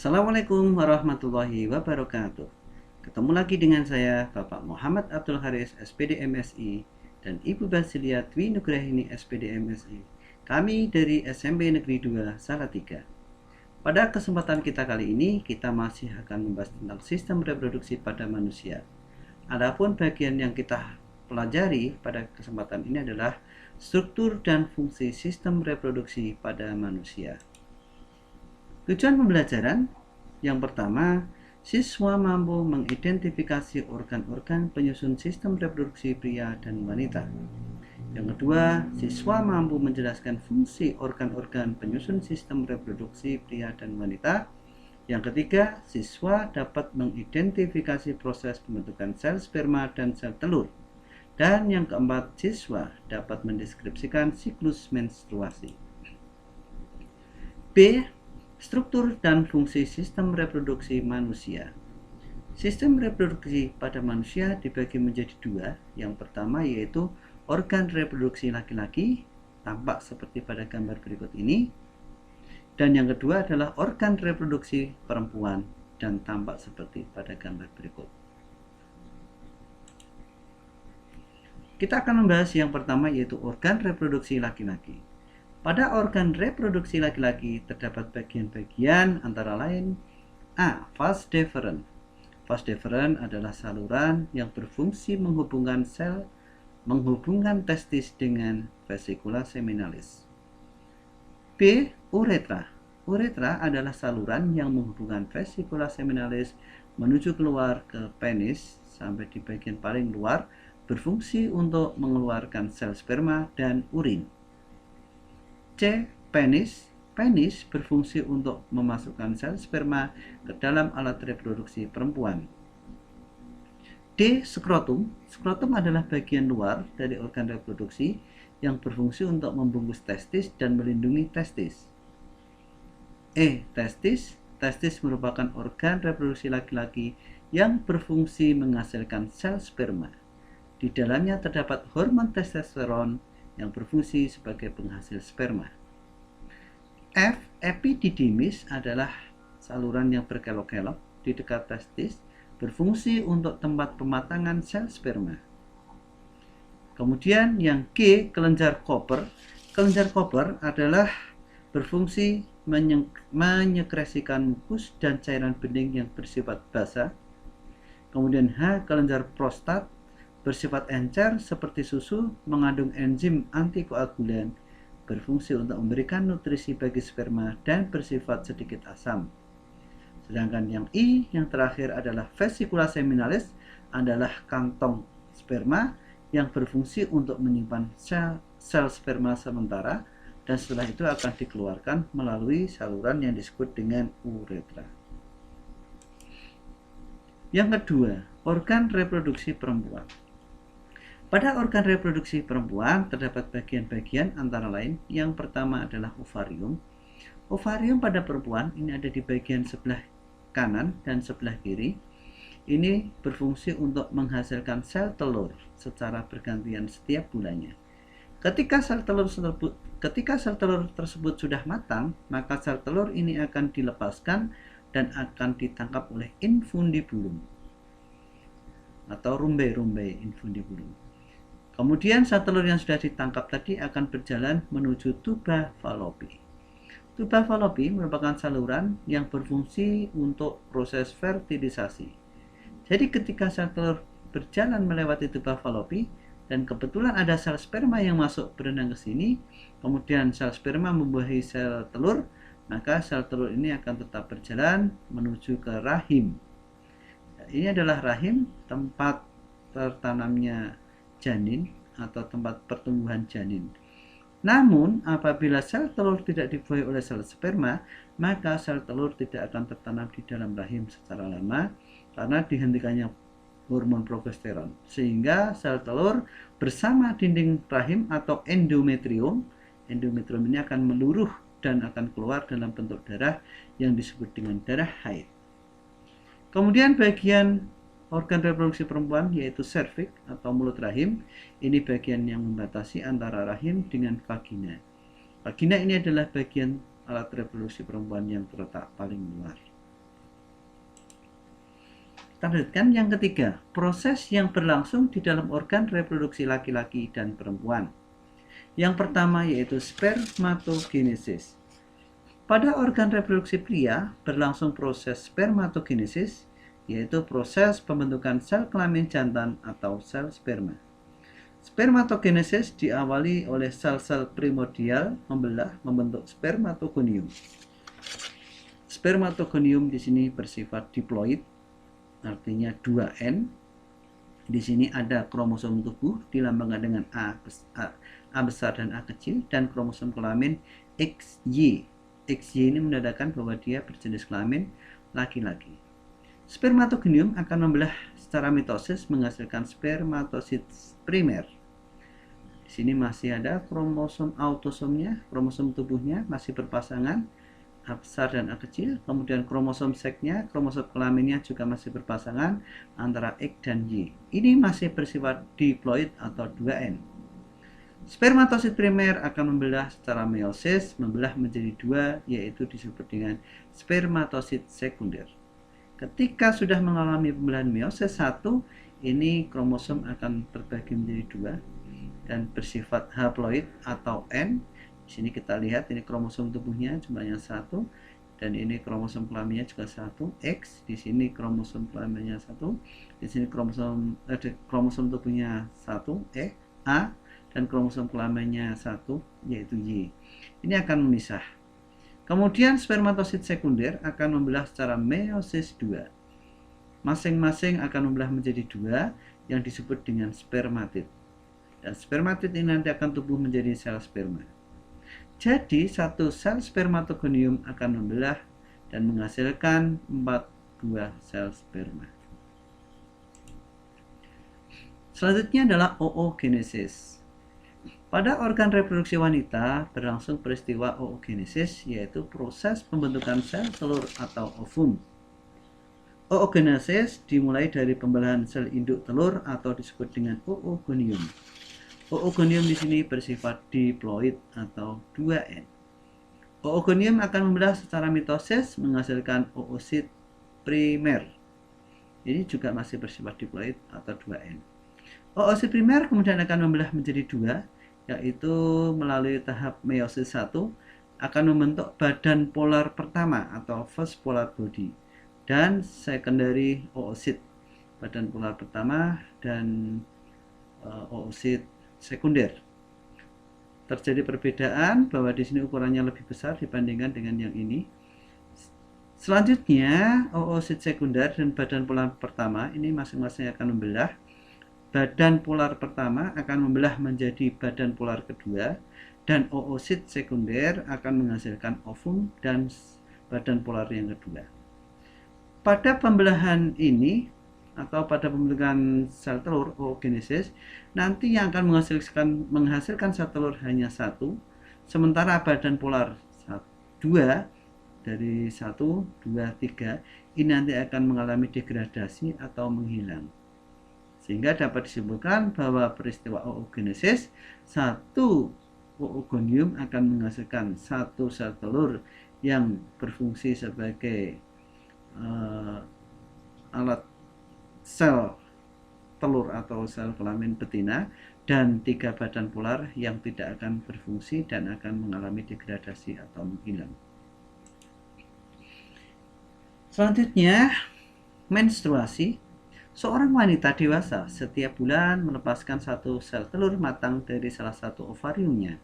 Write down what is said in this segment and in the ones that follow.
Assalamualaikum warahmatullahi wabarakatuh. Ketemu lagi dengan saya, Bapak Muhammad Abdul Haris, SPD MSI, dan Ibu Basilia Dwi Nugrahini, SPD MSI. Kami dari SMP Negeri 2 Salatiga. Pada kesempatan kita kali ini, kita masih akan membahas tentang sistem reproduksi pada manusia. Adapun bagian yang kita pelajari pada kesempatan ini adalah struktur dan fungsi sistem reproduksi pada manusia. Tujuan pembelajaran yang pertama, siswa mampu mengidentifikasi organ-organ penyusun sistem reproduksi pria dan wanita. Yang kedua, siswa mampu menjelaskan fungsi organ-organ penyusun sistem reproduksi pria dan wanita. Yang ketiga, siswa dapat mengidentifikasi proses pembentukan sel sperma dan sel telur. Dan yang keempat, siswa dapat mendeskripsikan siklus menstruasi. B. Struktur dan fungsi sistem reproduksi manusia. Sistem reproduksi pada manusia dibagi menjadi dua. Yang pertama yaitu organ reproduksi laki-laki, tampak seperti pada gambar berikut ini. Dan yang kedua adalah organ reproduksi perempuan dan tampak seperti pada gambar berikut. Kita akan membahas yang pertama yaitu organ reproduksi laki-laki. Pada organ reproduksi laki-laki terdapat bagian-bagian antara lain A. Vas deferens. Vas deferens adalah saluran yang berfungsi menghubungkan testis dengan vesikula seminalis. B. Uretra. Uretra adalah saluran yang menghubungkan vesikula seminalis menuju keluar ke penis sampai di bagian paling luar, berfungsi untuk mengeluarkan sel sperma dan urin. C. Penis. Penis berfungsi untuk memasukkan sel sperma ke dalam alat reproduksi perempuan. D. Skrotum. Skrotum adalah bagian luar dari organ reproduksi yang berfungsi untuk membungkus testis dan melindungi testis. E. Testis. Testis merupakan organ reproduksi laki-laki yang berfungsi menghasilkan sel sperma. Di dalamnya terdapat hormon testosteron yang berfungsi sebagai penghasil sperma. F. Epididymis adalah saluran yang berkelok-kelok di dekat testis, berfungsi untuk tempat pematangan sel sperma. Kemudian yang G. Kelenjar Cooper. Kelenjar Cooper adalah berfungsi menyekresikan mukus dan cairan bening yang bersifat basah. Kemudian H. Kelenjar prostat bersifat encer seperti susu, mengandung enzim antikoagulan, berfungsi untuk memberikan nutrisi bagi sperma dan bersifat sedikit asam. Sedangkan yang I, yang terakhir adalah vesikula seminalis, adalah kantong sperma yang berfungsi untuk menyimpan sel sperma sementara dan setelah itu akan dikeluarkan melalui saluran yang disebut dengan uretra. Yang kedua, organ reproduksi perempuan. Pada organ reproduksi perempuan terdapat bagian-bagian antara lain. Yang pertama adalah ovarium. Ovarium pada perempuan ini ada di bagian sebelah kanan dan sebelah kiri. Ini berfungsi untuk menghasilkan sel telur secara bergantian setiap bulannya. Ketika sel telur tersebut sudah matang, maka sel telur ini akan dilepaskan dan akan ditangkap oleh infundibulum atau rumbai-rumbai infundibulum. Kemudian sel telur yang sudah ditangkap tadi akan berjalan menuju tuba Fallopi. Tuba Fallopi merupakan saluran yang berfungsi untuk proses fertilisasi. Jadi ketika sel telur berjalan melewati tuba Fallopi dan kebetulan ada sel sperma yang masuk berenang ke sini, kemudian sel sperma membuahi sel telur, maka sel telur ini akan tetap berjalan menuju ke rahim. Ini adalah rahim, tempat tertanamnya janin atau tempat pertumbuhan janin. Namun apabila sel telur tidak dibuahi oleh sel sperma, maka sel telur tidak akan tertanam di dalam rahim secara lama karena dihentikannya hormon progesteron, sehingga sel telur bersama dinding rahim atau endometrium ini akan meluruh dan akan keluar dalam bentuk darah yang disebut dengan darah haid. Kemudian bagian organ reproduksi perempuan yaitu serviks atau mulut rahim. Ini bagian yang membatasi antara rahim dengan vagina. Vagina ini adalah bagian alat reproduksi perempuan yang terletak paling luar. Lanjutkan yang ketiga, proses yang berlangsung di dalam organ reproduksi laki-laki dan perempuan. Yang pertama yaitu spermatogenesis. Pada organ reproduksi pria berlangsung proses spermatogenesis, yaitu proses pembentukan sel kelamin jantan atau sel sperma. Spermatogenesis diawali oleh sel-sel primordial membelah membentuk spermatogonium. Spermatogonium di sini bersifat diploid, artinya 2N. Di sini ada kromosom tubuh dilambangkan dengan A besar dan A kecil, dan kromosom kelamin XY. XY ini menandakan bahwa dia berjenis kelamin laki-laki. Spermatogonium akan membelah secara mitosis menghasilkan spermatosit primer. Di sini masih ada kromosom autosomnya, kromosom tubuhnya masih berpasangan A besar dan A kecil, kemudian kromosom seksnya, kromosom kelaminnya juga masih berpasangan antara X dan Y. Ini masih bersifat diploid atau 2N. Spermatosit primer akan membelah secara meiosis, membelah menjadi dua, yaitu disebut dengan spermatosit sekunder. Ketika sudah mengalami pembelahan meiosis 1, ini kromosom akan terbagi menjadi dua dan bersifat haploid atau N. Di sini kita lihat ini kromosom tubuhnya jumlahnya 1, dan ini kromosom kelaminnya juga 1, X. Di sini kromosom kelaminnya 1, di sini kromosom tubuhnya 1, A, dan kromosom kelaminnya 1, yaitu Y. Ini akan memisah. Kemudian spermatosit sekunder akan membelah secara meiosis 2. Masing-masing akan membelah menjadi 2 yang disebut dengan spermatid. Dan spermatid ini nanti akan tumbuh menjadi sel sperma. Jadi satu sel spermatogonium akan membelah dan menghasilkan 4 buah sel sperma. Selanjutnya adalah oogenesis. Pada organ reproduksi wanita berlangsung peristiwa oogenesis, yaitu proses pembentukan sel telur atau ovum. Oogenesis dimulai dari pembelahan sel induk telur atau disebut dengan oogonium. Oogonium di sini bersifat diploid atau 2N. Oogonium akan membelah secara mitosis menghasilkan oosit primer. Ini juga masih bersifat diploid atau 2N. Oosit primer kemudian akan membelah menjadi 2, yaitu melalui tahap meiosis 1 akan membentuk badan polar pertama atau first polar body, dan secondary oosit, badan polar pertama dan oosit sekunder. Terjadi perbedaan bahwa di sini ukurannya lebih besar dibandingkan dengan yang ini. Selanjutnya oosit sekunder dan badan polar pertama ini masing-masing akan membelah. Badan polar pertama akan membelah menjadi badan polar kedua, dan oosit sekunder akan menghasilkan ovum dan badan polar yang kedua. Pada pembelahan ini atau pada pembentukan sel telur oogenesis, nanti yang akan menghasilkan sel telur hanya 1, sementara badan polar 2 dari 1, 2, 3 ini nanti akan mengalami degradasi atau menghilang. Sehingga dapat disebutkan bahwa peristiwa oogenesis, satu oogonium akan menghasilkan satu sel telur yang berfungsi sebagai alat sel telur atau sel kelamin betina, dan 3 badan polar yang tidak akan berfungsi dan akan mengalami degradasi atau menghilang. Selanjutnya, menstruasi. Seorang wanita dewasa setiap bulan melepaskan satu sel telur matang dari salah satu ovariumnya.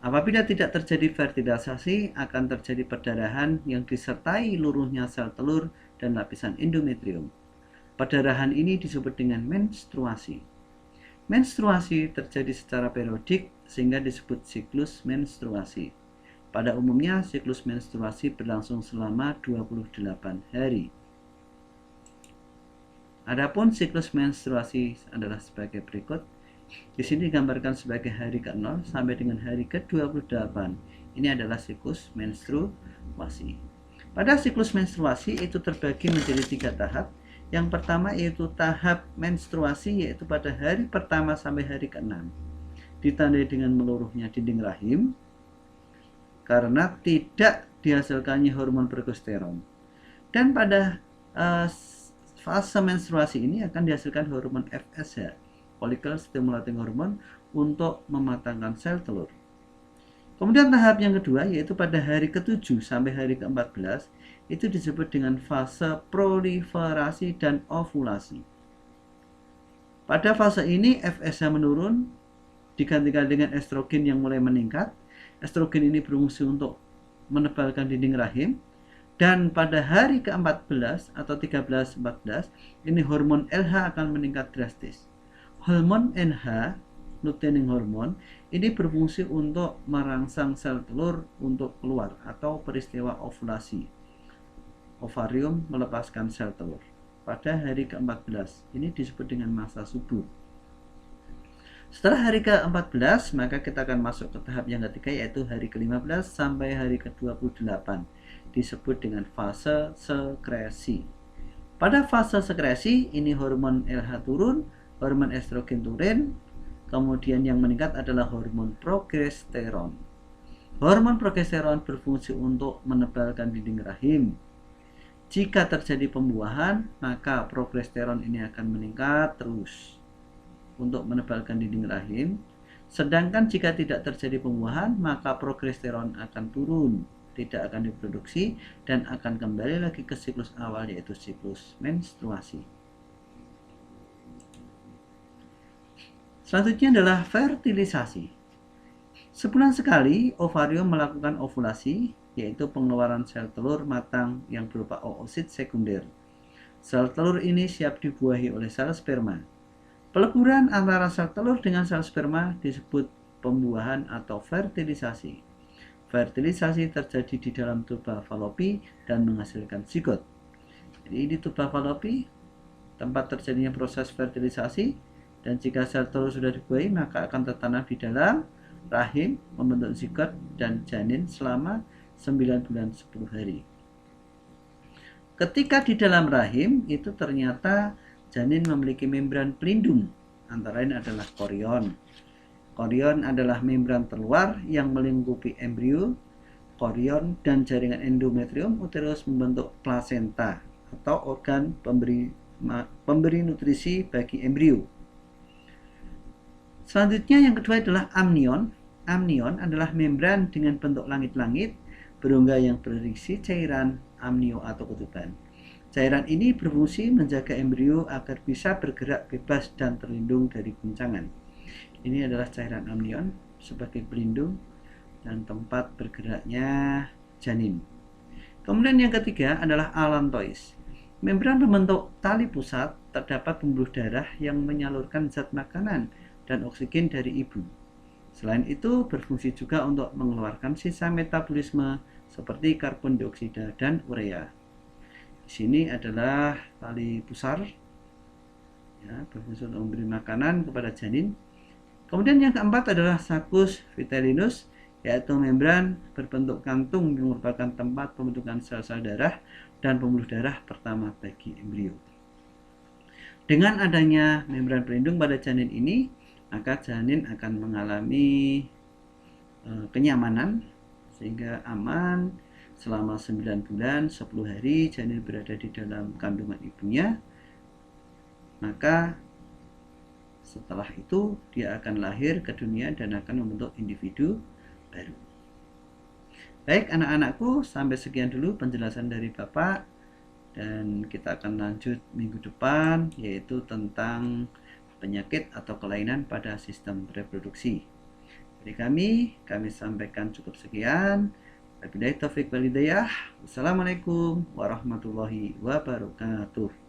Apabila tidak terjadi fertilisasi, akan terjadi perdarahan yang disertai luruhnya sel telur dan lapisan endometrium. Perdarahan ini disebut dengan menstruasi. Menstruasi terjadi secara periodik sehingga disebut siklus menstruasi. Pada umumnya, siklus menstruasi berlangsung selama 28 hari. Adapun siklus menstruasi adalah sebagai berikut. Di sini digambarkan sebagai hari ke-0 sampai dengan hari ke-28. Ini adalah siklus menstruasi. Pada siklus menstruasi itu terbagi menjadi 3 tahap. Yang pertama yaitu tahap menstruasi, yaitu pada hari pertama sampai hari ke-6. Ditandai dengan meluruhnya dinding rahim karena tidak dihasilkannya hormon progesteron. Dan pada fase menstruasi ini akan dihasilkan hormon FSH, follicle stimulating hormone, untuk mematangkan sel telur. Kemudian tahap yang kedua yaitu pada hari ke-7 sampai hari ke-14 itu disebut dengan fase proliferasi dan ovulasi. Pada fase ini FSH menurun digantikan dengan estrogen yang mulai meningkat. Estrogen ini berfungsi untuk menebalkan dinding rahim. Dan pada hari ke-14 atau 13-14 ini hormon LH akan meningkat drastis. Hormon NH, luteinizing hormone, ini berfungsi untuk merangsang sel telur untuk keluar atau peristiwa ovulasi. Ovarium melepaskan sel telur pada hari ke-14. Ini disebut dengan masa subur. Setelah hari ke-14, maka kita akan masuk ke tahap yang ketiga yaitu hari ke-15 sampai hari ke-28. Disebut dengan fase sekresi. Pada fase sekresi, ini hormon LH turun, hormon estrogen turun, kemudian yang meningkat adalah hormon progesteron. Hormon progesteron berfungsi untuk menebalkan dinding rahim. Jika terjadi pembuahan, maka progesteron ini akan meningkat terus untuk menebalkan dinding rahim. Sedangkan jika tidak terjadi pembuahan, maka progesteron akan turun, tidak akan diproduksi, dan akan kembali lagi ke siklus awal yaitu siklus menstruasi. Selanjutnya adalah fertilisasi. Sebulan sekali ovarium melakukan ovulasi, yaitu pengeluaran sel telur matang yang berupa oosit sekunder. Sel telur ini siap dibuahi oleh sel sperma. Peleburan antara sel telur dengan sel sperma disebut pembuahan atau fertilisasi. Fertilisasi terjadi di dalam tuba Fallopi dan menghasilkan zigot. Jadi di tuba Fallopi tempat terjadinya proses fertilisasi, dan jika sel telur sudah dibuahi maka akan tertanam di dalam rahim membentuk zigot dan janin selama 9 bulan 10 hari. Ketika di dalam rahim itu ternyata janin memiliki membran pelindung, antara lain adalah korion. Korion adalah membran terluar yang melingkupi embrio. Korion dan jaringan endometrium uterus membentuk plasenta atau organ pemberi nutrisi bagi embrio. Selanjutnya yang kedua adalah amnion. Amnion adalah membran dengan bentuk langit-langit berongga yang berisi cairan amnio atau ketuban. Cairan ini berfungsi menjaga embrio agar bisa bergerak bebas dan terlindung dari guncangan. Ini adalah cairan amnion sebagai pelindung dan tempat bergeraknya janin. Kemudian yang ketiga adalah allantois. Membran berbentuk tali pusat, terdapat pembuluh darah yang menyalurkan zat makanan dan oksigen dari ibu. Selain itu berfungsi juga untuk mengeluarkan sisa metabolisme seperti karbon dioksida dan urea. Di sini adalah tali pusar, ya, berfungsi untuk memberi makanan kepada janin. Kemudian yang keempat adalah saccus vitellinus, yaitu membran berbentuk kantung yang merupakan tempat pembentukan sel-sel darah dan pembuluh darah pertama bagi embrio. Dengan adanya membran pelindung pada janin ini, maka janin akan mengalami kenyamanan sehingga aman selama 9 bulan 10 hari janin berada di dalam kandungan ibunya. Maka setelah itu dia akan lahir ke dunia dan akan membentuk individu baru. Baik anak-anakku, sampai sekian dulu penjelasan dari Bapak, dan kita akan lanjut minggu depan yaitu tentang penyakit atau kelainan pada sistem reproduksi. Dari kami sampaikan cukup sekian. Wabillahi taufiq wal hidayah. Wassalamualaikum warahmatullahi wabarakatuh.